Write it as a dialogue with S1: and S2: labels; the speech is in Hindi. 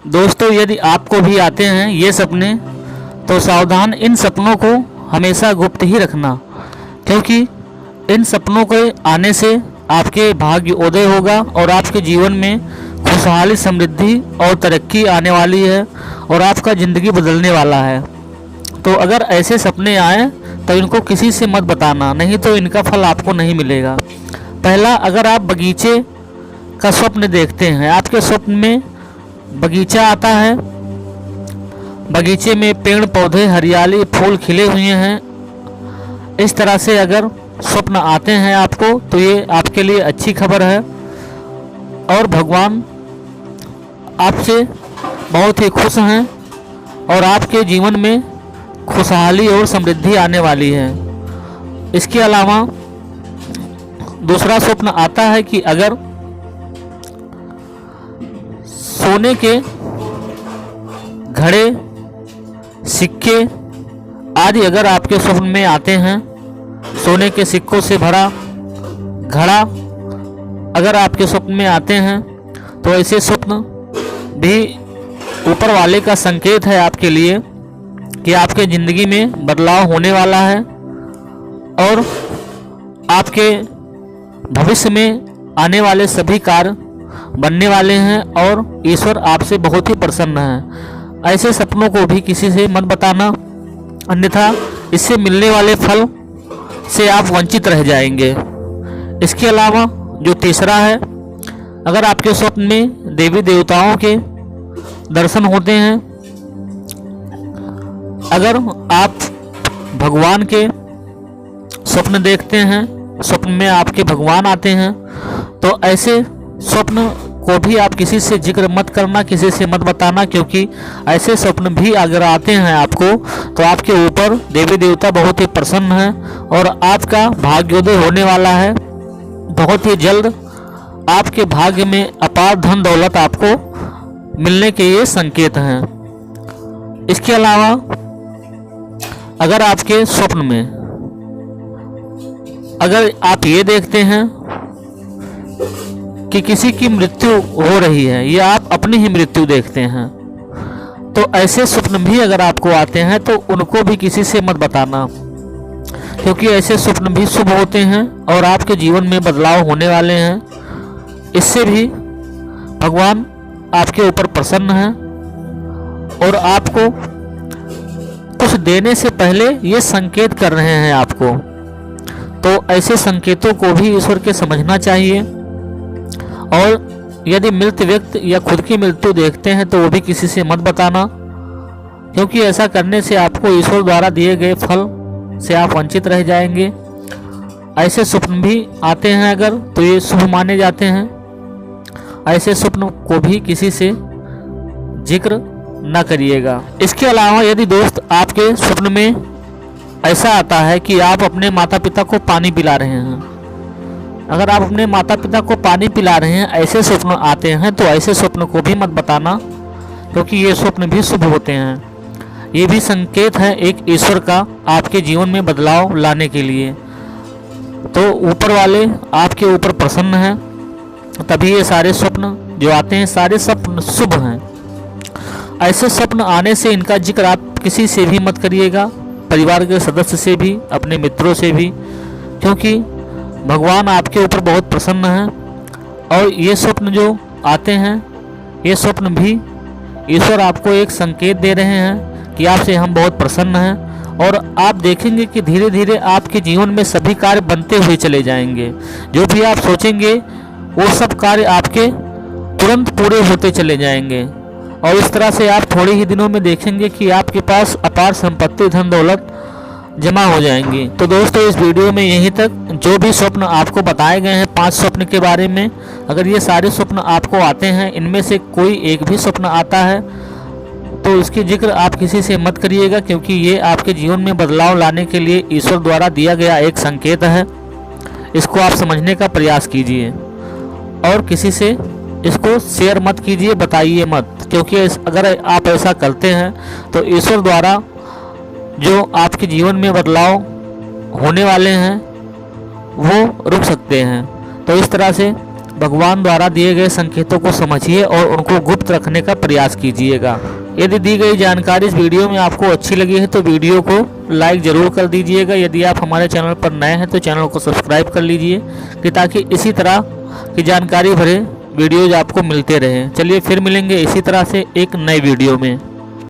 S1: दोस्तों, यदि आपको भी आते हैं ये सपने तो सावधान, इन सपनों को हमेशा गुप्त ही रखना, क्योंकि इन सपनों के आने से आपके भाग्य उदय होगा और आपके जीवन में खुशहाली, समृद्धि और तरक्की आने वाली है और आपका ज़िंदगी बदलने वाला है। तो अगर ऐसे सपने आए तो इनको किसी से मत बताना, नहीं तो इनका फल आपको नहीं मिलेगा। पहला, अगर आप बगीचे का स्वप्न देखते हैं, आपके स्वप्न में बगीचा आता है, बगीचे में पेड़ पौधे, हरियाली, फूल खिले हुए हैं, इस तरह से अगर स्वप्न आते हैं आपको तो ये आपके लिए अच्छी खबर है और भगवान आपसे बहुत ही खुश हैं और आपके जीवन में खुशहाली और समृद्धि आने वाली है। इसके अलावा दूसरा स्वप्न आता है कि अगर सोने के घड़े, सिक्के आदि अगर आपके स्वप्न में आते हैं, सोने के सिक्कों से भरा घड़ा अगर आपके स्वप्न में आते हैं तो ऐसे स्वप्न भी ऊपर वाले का संकेत है आपके लिए कि आपके ज़िंदगी में बदलाव होने वाला है और आपके भविष्य में आने वाले सभी कार्य बनने वाले हैं और ईश्वर आपसे बहुत ही प्रसन्न है। ऐसे सपनों को भी किसी से मत बताना, अन्यथा इससे मिलने वाले फल से आप वंचित रह जाएंगे। इसके अलावा जो तीसरा है, अगर आपके स्वप्न में देवी देवताओं के दर्शन होते हैं, अगर आप भगवान के स्वप्न देखते हैं, स्वप्न में आपके भगवान आते हैं, तो ऐसे स्वप्न को भी आप किसी से जिक्र मत करना, किसी से मत बताना, क्योंकि ऐसे स्वप्न भी अगर आते हैं आपको तो आपके ऊपर देवी देवता बहुत ही प्रसन्न हैं और आपका भाग्योदय होने वाला है। बहुत ही जल्द आपके भाग्य में अपार धन दौलत आपको मिलने के ये संकेत हैं। इसके अलावा अगर आपके स्वप्न में अगर आप ये देखते हैं कि किसी की मृत्यु हो रही है या आप अपनी ही मृत्यु देखते हैं, तो ऐसे स्वप्न भी अगर आपको आते हैं तो उनको भी किसी से मत बताना, क्योंकि ऐसे स्वप्न भी शुभ होते हैं और आपके जीवन में बदलाव होने वाले हैं। इससे भी भगवान आपके ऊपर प्रसन्न हैं और आपको कुछ देने से पहले ये संकेत कर रहे हैं आपको। तो ऐसे संकेतों को भी ईश्वर के समझना चाहिए और यदि मृत व्यक्ति या खुद की मृत्यु देखते हैं तो वो भी किसी से मत बताना, क्योंकि ऐसा करने से आपको ईश्वर द्वारा दिए गए फल से आप वंचित रह जाएंगे। ऐसे स्वप्न भी आते हैं अगर तो ये शुभ माने जाते हैं। ऐसे स्वप्न को भी किसी से जिक्र न करिएगा। इसके अलावा यदि दोस्त आपके स्वप्न में ऐसा आता है कि आप अपने माता पिता को पानी पिला रहे हैं, अगर आप अपने माता पिता को पानी पिला रहे हैं, ऐसे स्वप्न आते हैं तो ऐसे स्वप्न को भी मत बताना, क्योंकि ये स्वप्न भी शुभ होते हैं। ये भी संकेत है एक ईश्वर का आपके जीवन में बदलाव लाने के लिए। तो ऊपर वाले आपके ऊपर प्रसन्न हैं, तभी ये सारे स्वप्न जो आते हैं सारे स्वप्न शुभ हैं। ऐसे स्वप्न आने से इनका जिक्र आप किसी से भी मत करिएगा, परिवार के सदस्य से भी, अपने मित्रों से भी, क्योंकि भगवान आपके ऊपर बहुत प्रसन्न हैं और ये स्वप्न जो आते हैं ये स्वप्न भी ईश्वर आपको एक संकेत दे रहे हैं कि आपसे हम बहुत प्रसन्न हैं और आप देखेंगे कि धीरे धीरे आपके जीवन में सभी कार्य बनते हुए चले जाएंगे। जो भी आप सोचेंगे वो सब कार्य आपके तुरंत पूरे होते चले जाएंगे और इस तरह से आप थोड़े ही दिनों में देखेंगे कि आपके पास अपार संपत्ति, धन दौलत जमा हो जाएंगी। तो दोस्तों, इस वीडियो में यहीं तक। जो भी स्वप्न आपको बताए गए हैं 5 स्वप्न के बारे में, अगर ये सारे स्वप्न आपको आते हैं, इनमें से कोई एक भी स्वप्न आता है तो इसकी जिक्र आप किसी से मत करिएगा, क्योंकि ये आपके जीवन में बदलाव लाने के लिए ईश्वर द्वारा दिया गया एक संकेत है। इसको आप समझने का प्रयास कीजिए और किसी से इसको शेयर मत कीजिए, बताइए मत, क्योंकि अगर आप ऐसा करते हैं तो ईश्वर द्वारा जो आपके जीवन में बदलाव होने वाले हैं वो रुक सकते हैं। तो इस तरह से भगवान द्वारा दिए गए संकेतों को समझिए और उनको गुप्त रखने का प्रयास कीजिएगा। यदि दी गई जानकारी इस वीडियो में आपको अच्छी लगी है तो वीडियो को लाइक ज़रूर कर दीजिएगा। यदि आप हमारे चैनल पर नए हैं तो चैनल को सब्सक्राइब कर लीजिए कि ताकि इसी तरह की जानकारी भरे वीडियोज आपको मिलते रहें। चलिए फिर मिलेंगे इसी तरह से एक नए वीडियो में।